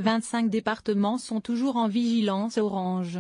25 départements sont toujours en vigilance orange.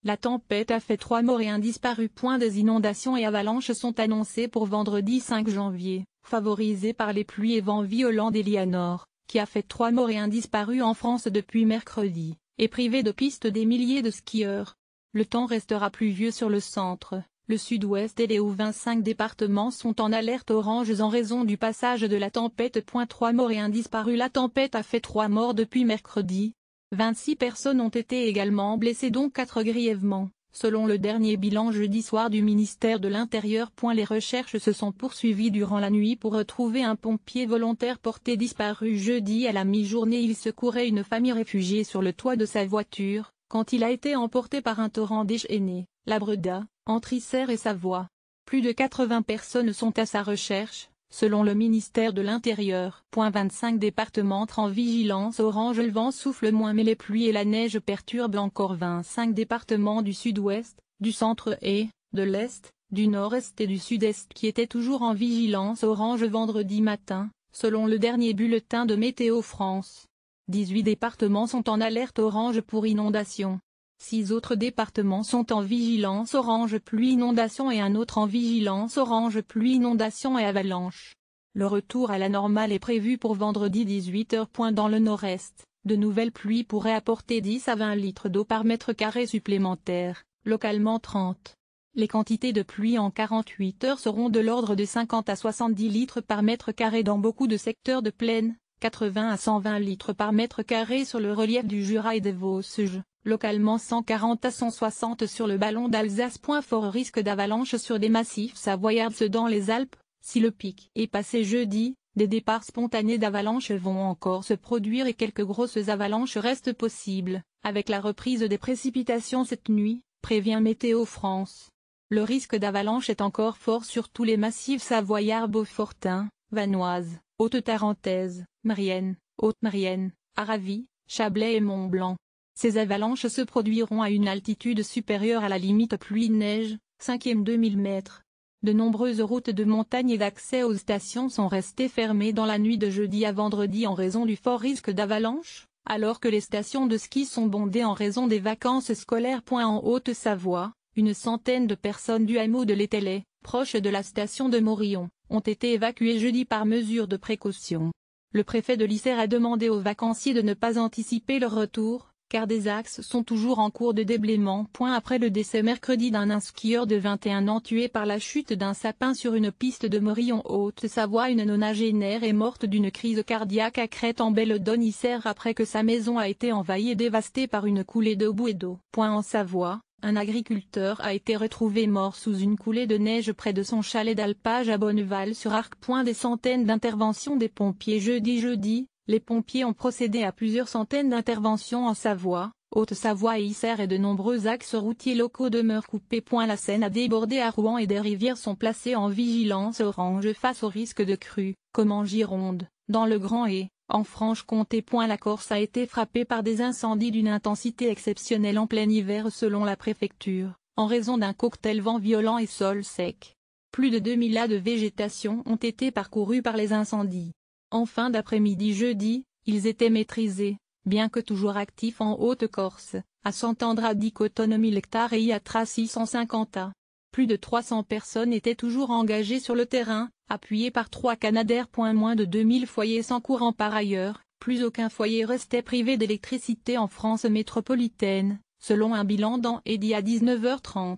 La tempête a fait 3 morts et un disparu. Des inondations et avalanches sont annoncées pour vendredi 5 janvier, favorisées par les pluies et vents violents d'Elianor, qui a fait 3 morts et un disparu en France depuis mercredi, et privé de pistes des milliers de skieurs. Le temps restera pluvieux sur le centre, le sud-ouest et les 25 départements sont en alerte orange en raison du passage de la tempête. 3 morts et un disparu. La tempête a fait 3 morts depuis mercredi. 26 personnes ont été également blessées dont 4 grièvement, selon le dernier bilan jeudi soir du ministère de l'Intérieur. Les recherches se sont poursuivies durant la nuit pour retrouver un pompier volontaire porté disparu jeudi à la mi-journée. Il secourait une famille réfugiée sur le toit de sa voiture, quand il a été emporté par un torrent déchaîné, la Breda, entre Isère et Savoie. Plus de 80 personnes sont à sa recherche, selon le ministère de l'Intérieur. 25 départements entrent en vigilance orange. Le vent souffle moins mais les pluies et la neige perturbent encore 25 départements du sud-ouest, du centre et, de l'est, du nord-est et du sud-est qui étaient toujours en vigilance orange vendredi matin, selon le dernier bulletin de Météo France. 18 départements sont en alerte orange pour inondation. 6 autres départements sont en vigilance orange pluie inondation et un autre en vigilance orange pluie inondation et avalanche. Le retour à la normale est prévu pour vendredi 18h. Dans le nord-est, de nouvelles pluies pourraient apporter 10 à 20 litres d'eau par mètre carré supplémentaire, localement 30. Les quantités de pluie en 48 heures seront de l'ordre de 50 à 70 litres par mètre carré dans beaucoup de secteurs de plaine, 80 à 120 litres par mètre carré sur le relief du Jura et des Vosges. Localement 140 à 160 sur le ballon d'Alsace. Fort risque d'avalanche sur des massifs savoyards dans les Alpes. Si le pic est passé jeudi, des départs spontanés d'avalanches vont encore se produire et quelques grosses avalanches restent possibles, avec la reprise des précipitations cette nuit, prévient Météo France. Le risque d'avalanche est encore fort sur tous les massifs savoyards Beaufortain, Vanoise, Haute-Tarentaise, Maurienne, Haute-Maurienne, Aravis, Chablais et Mont-Blanc. Ces avalanches se produiront à une altitude supérieure à la limite pluie-neige, 5e 2000 mètres. De nombreuses routes de montagne et d'accès aux stations sont restées fermées dans la nuit de jeudi à vendredi en raison du fort risque d'avalanche, alors que les stations de ski sont bondées en raison des vacances scolaires. En Haute-Savoie, une centaine de personnes du hameau de l'Étellet, proche de la station de Morillon, ont été évacuées jeudi par mesure de précaution. Le préfet de l'Isère a demandé aux vacanciers de ne pas anticiper leur retour, car des axes sont toujours en cours de déblaiement. Après le décès mercredi d'un skieur de 21 ans tué par la chute d'un sapin sur une piste de Morillon Haute-Savoie, une nonagénaire est morte d'une crise cardiaque à Crête-en-Belledonne-Isère après que sa maison a été envahie et dévastée par une coulée de boue et d'eau. En Savoie, un agriculteur a été retrouvé mort sous une coulée de neige près de son chalet d'alpage à Bonneval-sur-Arc. Des centaines d'interventions des pompiers jeudi. Les pompiers ont procédé à plusieurs centaines d'interventions en Savoie, Haute-Savoie et Isère et de nombreux axes routiers locaux demeurent coupés. La Seine a débordé à Rouen et des rivières sont placées en vigilance orange face au risque de crue, comme en Gironde, dans le Grand et, en Franche-Comté. La Corse a été frappée par des incendies d'une intensité exceptionnelle en plein hiver selon la préfecture, en raison d'un cocktail vent violent et sol sec. Plus de 2000 as de végétation ont été parcourus par les incendies. En fin d'après-midi jeudi, ils étaient maîtrisés, bien que toujours actifs en Haute-Corse, à Sant'Andrea di Coton 1000 hectares et Iatra 650 a. Plus de 300 personnes étaient toujours engagées sur le terrain, appuyées par 3 Canadair. Moins de 2000 foyers sans courant par ailleurs, plus aucun foyer restait privé d'électricité en France métropolitaine, selon un bilan d'Enedi à 19h30.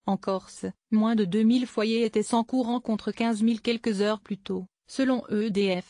En Corse, moins de 2000 foyers étaient sans courant contre 15 000 quelques heures plus tôt, selon EDF.